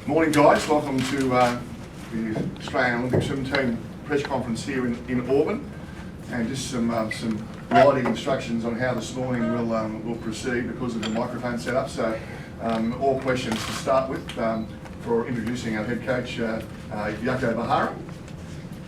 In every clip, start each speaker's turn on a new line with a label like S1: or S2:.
S1: Morning, guys. Welcome to the Australian Olympic Swim Team press conference here in Auburn, and just some lighting instructions on how this morning will proceed because of the microphone setup. So, all questions to start with for introducing our head coach Jaco Bahara,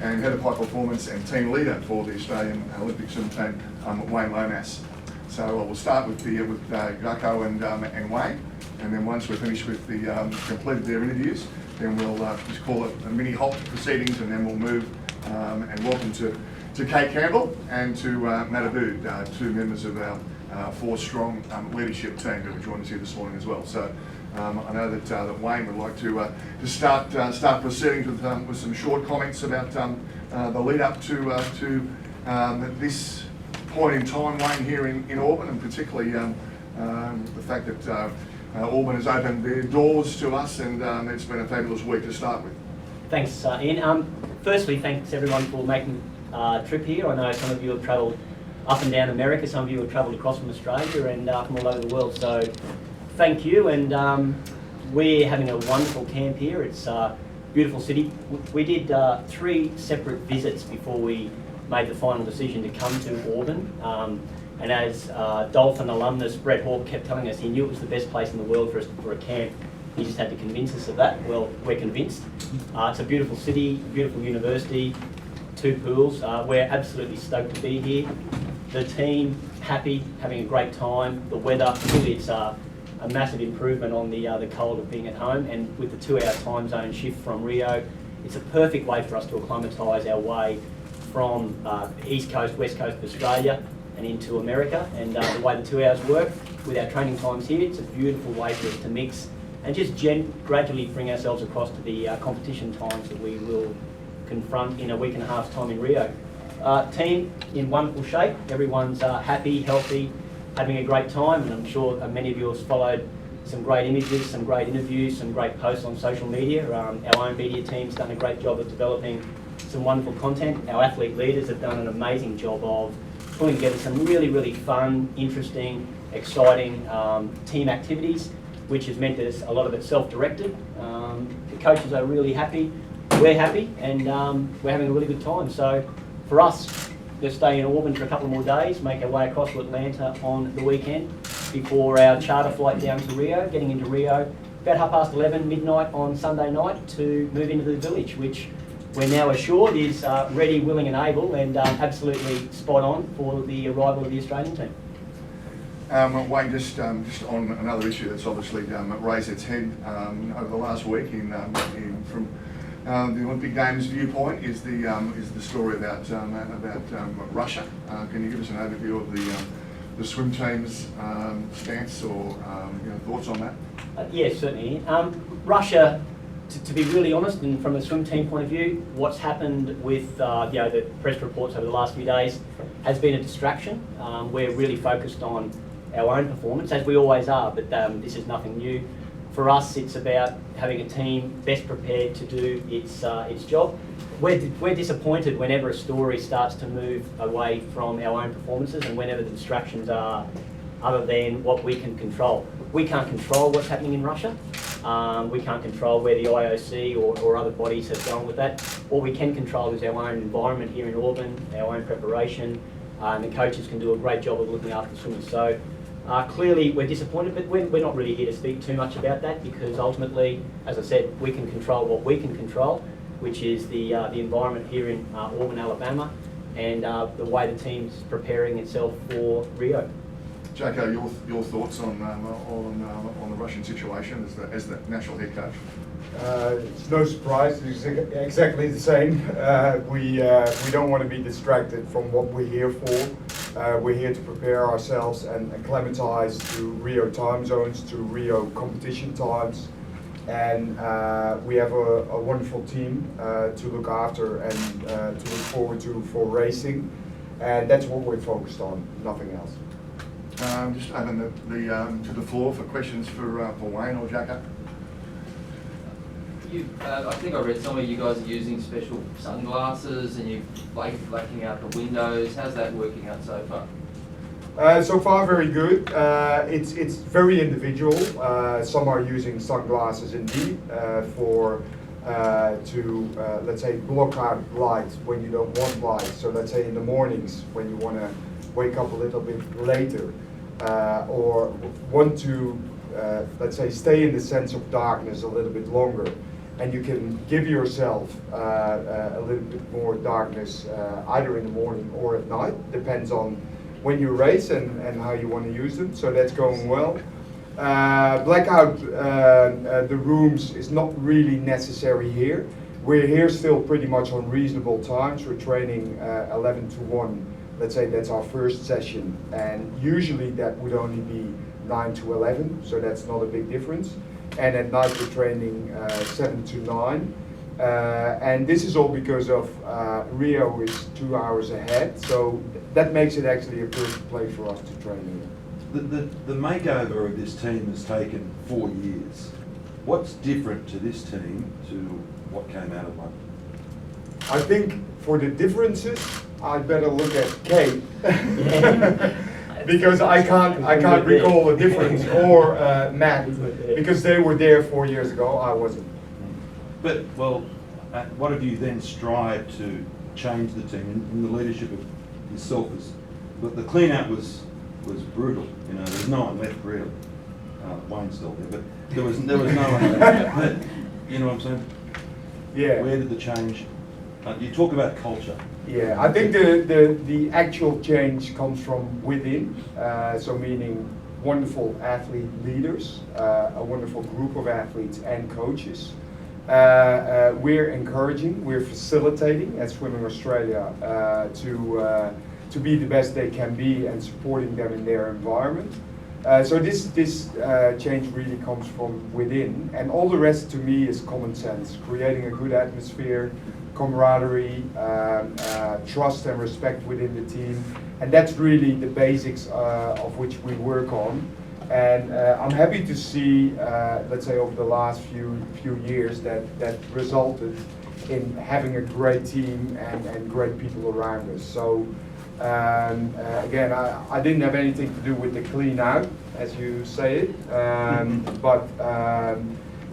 S1: and head of high performance and team leader for the Australian Olympic Swim Team, Wayne Lomas. So we'll start with Jaco and Wayne. And then once we're finished with completed their interviews, then we'll just call it a mini halt proceedings, and then we'll move and welcome to Kate Campbell and to Matt Abood, two members of our four-strong leadership team that have joined us here this morning as well. So I know that Wayne would like to start proceedings with some short comments about the lead up to this point in time, Wayne, here in Auburn, and particularly the fact that Auburn has opened their doors to us, and it's been a fabulous week to start with.
S2: Thanks, Ian. Firstly, thanks everyone for making a trip here. I know some of you have travelled up and down America, some of you have travelled across from Australia and from all over the world, so thank you. And we're having a wonderful camp here. It's a beautiful city. We did 3 separate visits before we made the final decision to come to Auburn. And as Dolphin alumnus Brett Hawke kept telling us, he knew it was the best place in the world for a camp. He just had to convince us of that. Well, we're convinced. It's a beautiful city, beautiful university, 2 pools. We're absolutely stoked to be here. The team, happy, having a great time. The weather, really it's a massive improvement on the cold of being at home. And with the 2-hour time zone shift from Rio, it's a perfect way for us to acclimatise our way from East Coast, West Coast of Australia and into America, and the way the 2 hours work with our training times here, it's a beautiful way for us to mix and just gradually bring ourselves across to the competition times that we will confront in a week and a half's time in Rio. Team in wonderful shape, everyone's happy, healthy, having a great time, and I'm sure many of you have followed some great images, some great interviews, some great posts on social media. Our own media team's done a great job of developing some wonderful content. Our athlete leaders have done an amazing job of pulling together some really fun, interesting, exciting team activities, which has meant that it's, a lot of it self-directed. The coaches are really happy, we're happy, and we're having a really good time. So for us, we'll stay in Auburn for a couple more days, make our way across to Atlanta on the weekend before our charter flight down to Rio, getting into Rio about 11:30, midnight on Sunday night to move into the village, which we're now assured is ready, willing and able, and absolutely spot on for the arrival of the Australian team.
S1: Wayne, just on another issue that's obviously raised its head over the last week from the Olympic Games viewpoint is the story about Russia. Can you give us an overview of the swim team's stance or thoughts on that?
S2: Yes, certainly. Russia. To be really honest, and from a swim team point of view, what's happened with the press reports over the last few days has been a distraction. We're really focused on our own performance, as we always are, but this is nothing new. For us, it's about having a team best prepared to do its job. We're disappointed whenever a story starts to move away from our own performances and whenever the distractions are other than what we can control. We can't control what's happening in Russia. We can't control where the IOC or other bodies have gone with that. All we can control is our own environment here in Auburn, our own preparation, and the coaches can do a great job of looking after the swimmers. So clearly we're disappointed, but we're not really here to speak too much about that because ultimately, as I said, we can control what we can control, which is the environment here in Auburn, Alabama, and the way the team's preparing itself for Rio.
S1: Jaco, your thoughts on the Russian situation as the national head coach?
S3: It's no surprise. It's exactly the same. We don't want to be distracted from what we're here for. We're here to prepare ourselves and acclimatise to Rio time zones, to Rio competition times, and we have a wonderful team to look after and to look forward to for racing, and that's what we're focused on, nothing else.
S1: Just open to the floor for questions for Wayne or Jaco.
S4: I think I read somewhere you guys are using special sunglasses and you're blacking out the windows. How's that working out so far?
S3: So far, very good. It's very individual. Some are using sunglasses indeed for let's say block out light when you don't want light. So let's say in the mornings when you want to wake up a little bit later, or want to let's say stay in the sense of darkness a little bit longer, and you can give yourself a little bit more darkness either in the morning or at night, depends on when you race and how you want to use them. So that's going well. Blackout the rooms is not really necessary here. We're here still pretty much on reasonable times. We're training 11 to 1. Let's say that's our first session, and usually that would only be 9 to 11, so that's not a big difference. And at night we're training 7 to 9. And this is all because of Rio is 2 hours ahead, so that makes it actually a perfect place for us to train here.
S5: The makeover of this team has taken 4 years. What's different to this team to what came out of London?
S3: I think for the differences, I'd better look at Kate. Because I can't recall the difference, or Matt, because they were there 4 years ago, I wasn't.
S5: But, well, what have you then strived to change the team in the leadership of yourself? But the clean out was brutal, you know, there's no one left really. Wayne's still there, but there was no one left. But, you know what I'm saying?
S3: Yeah.
S5: Where did the change, you talk about culture.
S3: Yeah, I think the actual change comes from within, so meaning wonderful athlete leaders, a wonderful group of athletes and coaches. We're encouraging, we're facilitating at Swimming Australia to be the best they can be and supporting them in their environment. So this change really comes from within, and all the rest to me is common sense, creating a good atmosphere, camaraderie, trust and respect within the team, and that's really the basics of which we work on. And I'm happy to see, let's say over the last few years, that resulted in having a great team and great people around us. So again, I didn't have anything to do with the clean out, as you say it, but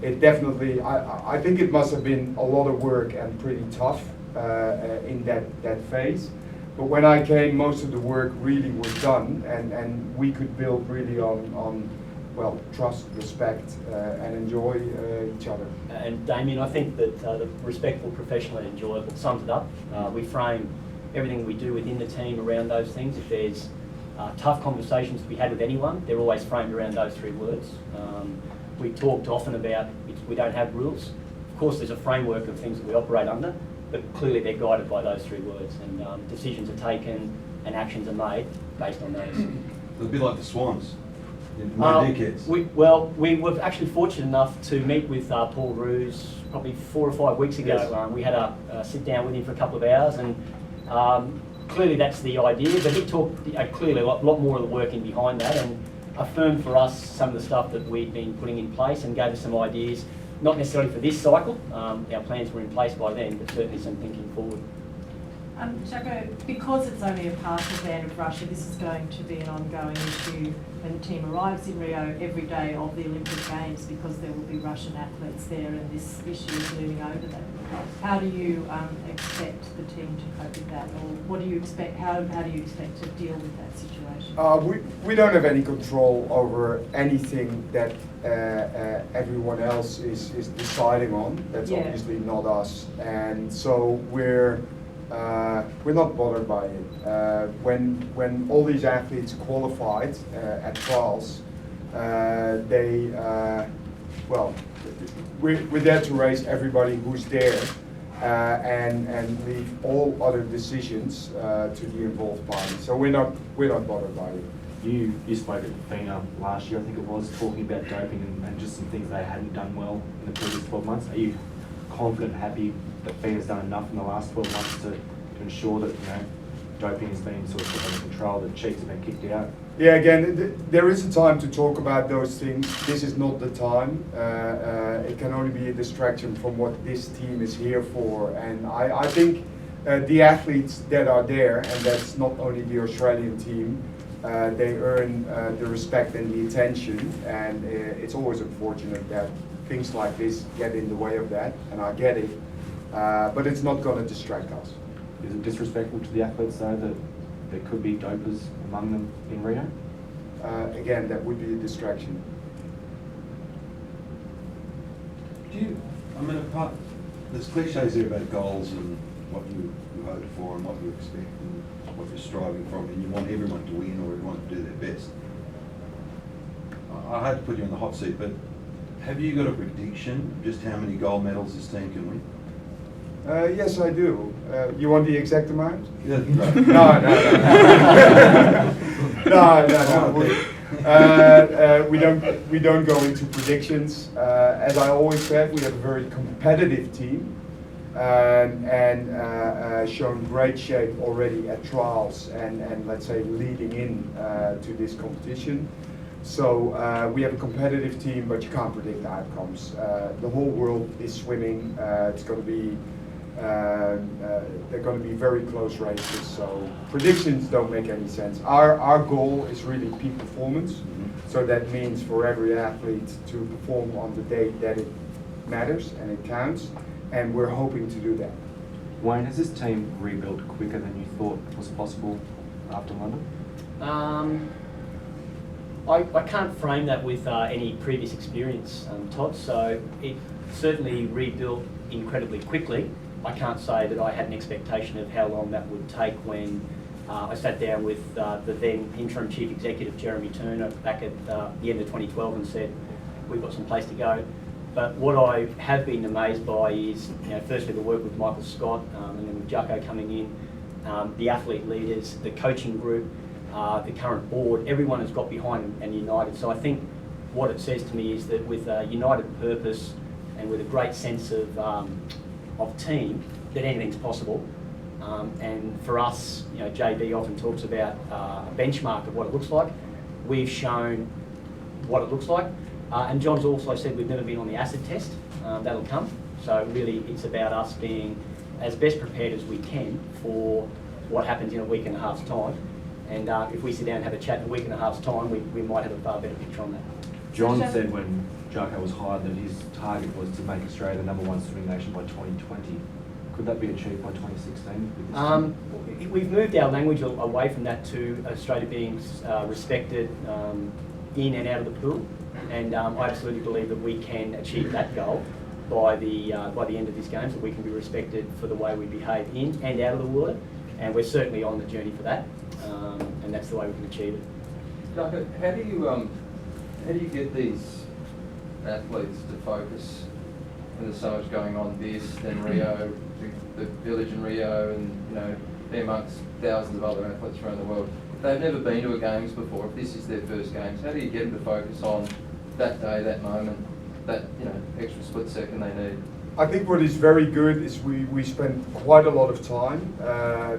S3: it definitely, I think it must have been a lot of work and pretty tough in that phase. But when I came, most of the work really was done, and we could build really on well, trust, respect, and enjoy each other.
S2: And Damien, I think that the respectful, professional and enjoyable sums it up. We frame everything we do within the team around those things. If there's tough conversations to be had with anyone, they're always framed around those 3 words. We talked often about we don't have rules. Of course, there's a framework of things that we operate under, but clearly they're guided by those 3 words, and decisions are taken and actions are made based on those.
S5: A bit like the Swans, no dickheads.
S2: We were actually fortunate enough to meet with Paul Roos probably 4 or 5 weeks ago.
S3: Yes.
S2: We had a sit down with him for a couple of hours, and clearly that's the idea, but he talked clearly a lot more of the work in behind that, and affirmed for us some of the stuff that we'd been putting in place and gave us some ideas, not necessarily for this cycle. Our plans were in place by then, but certainly some thinking forward.
S6: Jacko, because it's only a partial ban of Russia, this is going to be an ongoing issue when the team arrives in Rio every day of the Olympic Games, because there will be Russian athletes there and this issue is looming over them. How do you expect the team to cope with that, or what do you expect? How do you expect to deal with that situation?
S3: We don't have any control over anything that everyone else is deciding on. That's obviously not us, and so we're not bothered by it. When all these athletes qualified at trials, we're there to race everybody who's there and leave all other decisions to the involved parties. So we're not bothered by it.
S7: You spoke at FINA last year, I think it was, talking about doping and just some things they hadn't done well in the previous 12 months. Are you confident and happy that FINA's done enough in the last 12 months to ensure that doping has been sort of put under control, that cheats have been kicked out?
S3: Yeah, again, there is a time to talk about those things. This is not the time. It can only be a distraction from what this team is here for. And I think the athletes that are there, and that's not only the Australian team, they earn the respect and the attention, and it's always unfortunate that things like this get in the way of that, and I get it, but it's not going to distract us.
S7: Is it disrespectful to the athletes though that there could be dopers among them in Rio?
S3: Again, that would be a distraction.
S5: Do you, I mean, apart, there's cliches here about goals and what you hope for and what you expect and what you're striving from, and you want everyone to win or everyone to do their best. I hate to put you in the hot seat, but have you got a prediction of just how many gold medals this team can win?
S3: Yes, I do. You want the exact amount?
S5: Yeah, right.
S3: No. We don't go into predictions. As I always said, we have a very competitive team, and shown great shape already at trials and let's say leading in to this competition. So we have a competitive team, but you can't predict the outcomes. The whole world is swimming. It's going to be they're going to be very close races. So predictions don't make any sense. Our goal is really peak performance. So that means for every athlete to perform on the day that it matters and it counts, and we're hoping to do that.
S7: Wayne, has this team rebuilt quicker than you thought was possible after London?
S2: I can't frame that with any previous experience, Todd, so it certainly rebuilt incredibly quickly. I can't say that I had an expectation of how long that would take when I sat down with the then interim chief executive, Jeremy Turner, back at the end of 2012 and said, we've got some place to go. But what I have been amazed by is, firstly the work with Michael Scott, and then with Jacko coming in, the athlete leaders, the coaching group, the current board, everyone has got behind and united. So I think what it says to me is that with a united purpose and with a great sense of team, that anything's possible. And for us, JB often talks about a benchmark of what it looks like. We've shown what it looks like. And John's also said we've never been on the acid test. That'll come. So really it's about us being as best prepared as we can for what happens in a week and a half's time. And if we sit down and have a chat in a week and a half's time, we might have a far better picture on that.
S7: John said when Jacko was hired that his target was to make Australia the #1 swimming nation by 2020. Could that be achieved by 2016?
S2: We've moved our language away from that to Australia being respected in and out of the pool, and I absolutely believe that we can achieve that goal by the end of this game, so we can be respected for the way we behave in and out of the water, and we're certainly on the journey for that, and that's the way we can achieve it.
S4: Jacko, how do you get these athletes to focus when there's so much going on, this, then Rio, the village in Rio, and they're amongst thousands of other athletes around the world. If they've never been to a games before, if this is their first games, how do you get them to focus on that day, that moment, that extra split second they need?
S3: I think what is very good is we spend quite a lot of time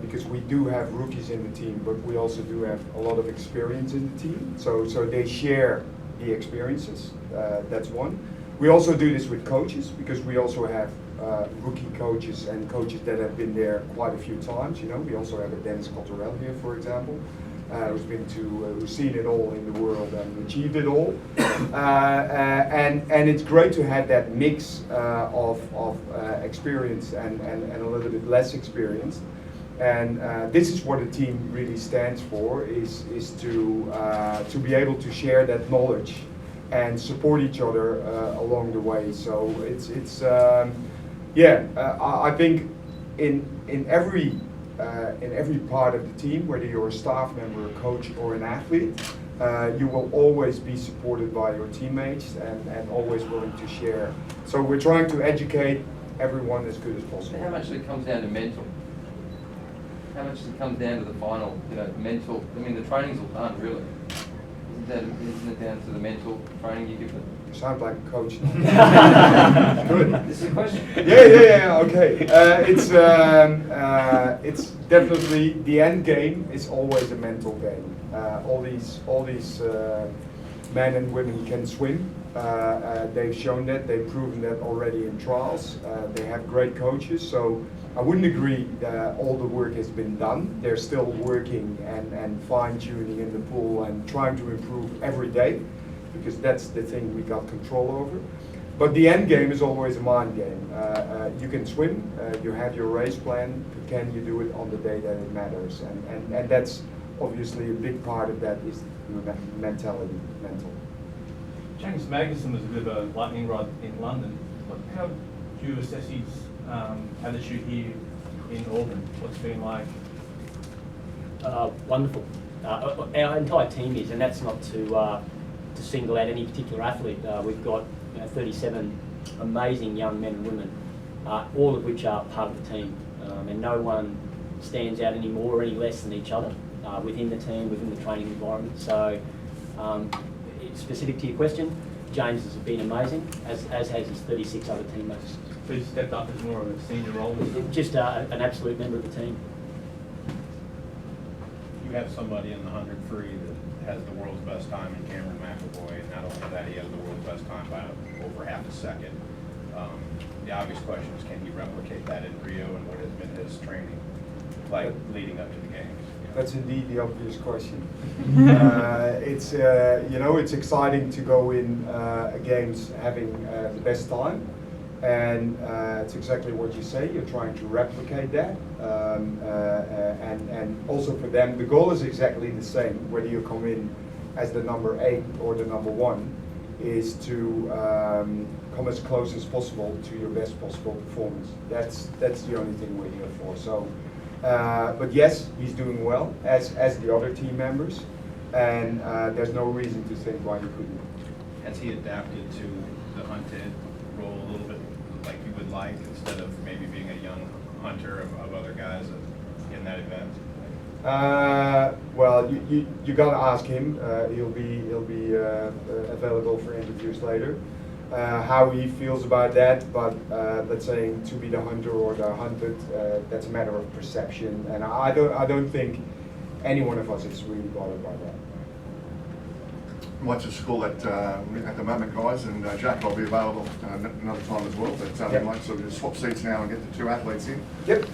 S3: because we do have rookies in the team, but we also do have a lot of experience in the team. So they share the experiences. That's one. We also do this with coaches because we also have rookie coaches and coaches that have been there quite a few times. We also have a Dennis Cotterell here, for example, who's seen it all in the world and achieved it all. And it's great to have that mix of experience and a little bit less experience. And this is what a team really stands for: is to be able to share that knowledge and support each other along the way. So I think in every part of the team, whether you're a staff member, a coach, or an athlete, you will always be supported by your teammates and always willing to share. So we're trying to educate everyone as good as possible.
S4: How much of it comes down to mental? How much does it come down to the final, mental? I mean, the training's all done, really. Isn't it down to the mental training you give them?
S3: You sound like a coach now. Good.
S4: This is a question.
S3: Yeah. Okay. It's definitely the end game is always a mental game. All these men and women can swim. They've shown that, they've proven that already in trials. They have great coaches, so I wouldn't agree that all the work has been done. They're still working and fine-tuning in the pool and trying to improve every day, because that's the thing we got control over. But the end game is always a mind game. You can swim, you have your race plan, can you do it on the day that it matters? And that's obviously a big part of that is your mental.
S8: James Magnuson was a bit of a lightning rod in London. How do you assess his attitude here in Auburn? What's it been like?
S2: Wonderful. Our entire team is, and that's not to single out any particular athlete. We've got 37 amazing young men and women, all of which are part of the team, and no one stands out any more or any less than each other within the team, within the training environment. So, specific to your question, James has been amazing, as has his 36 other teammates.
S8: So he's stepped up as more of a senior role?
S2: Just an absolute member of the team.
S9: You have somebody in the 100 free that has the world's best time in Cameron McAvoy, and not only that, he has the world's best time by over half a second. The obvious question is, can he replicate that in Rio, and what has been his training like leading up to the games?
S3: That's indeed the obvious question. It's it's exciting to go in games having the best time, and it's exactly what you say. You're trying to replicate that, and also for them, the goal is exactly the same. Whether you come in as the number 8 or the number 1, is to come as close as possible to your best possible performance. That's the only thing we're here for. So. But yes, he's doing well, as the other team members, and there's no reason to think why he couldn't.
S9: Has he adapted to the hunted role a little bit like you would like, instead of maybe being a young hunter of other guys in that event?
S3: Well, you gotta ask him. He'll be available for interviews later. How he feels about that, but let's say to be the hunter or the hunted, that's a matter of perception, and I don't think any one of us is really bothered by that.
S1: Might just call that at the moment, guys, and Jack will be available another time as well, but we might sort of just swap seats now and get the 2 athletes in.
S3: Yep.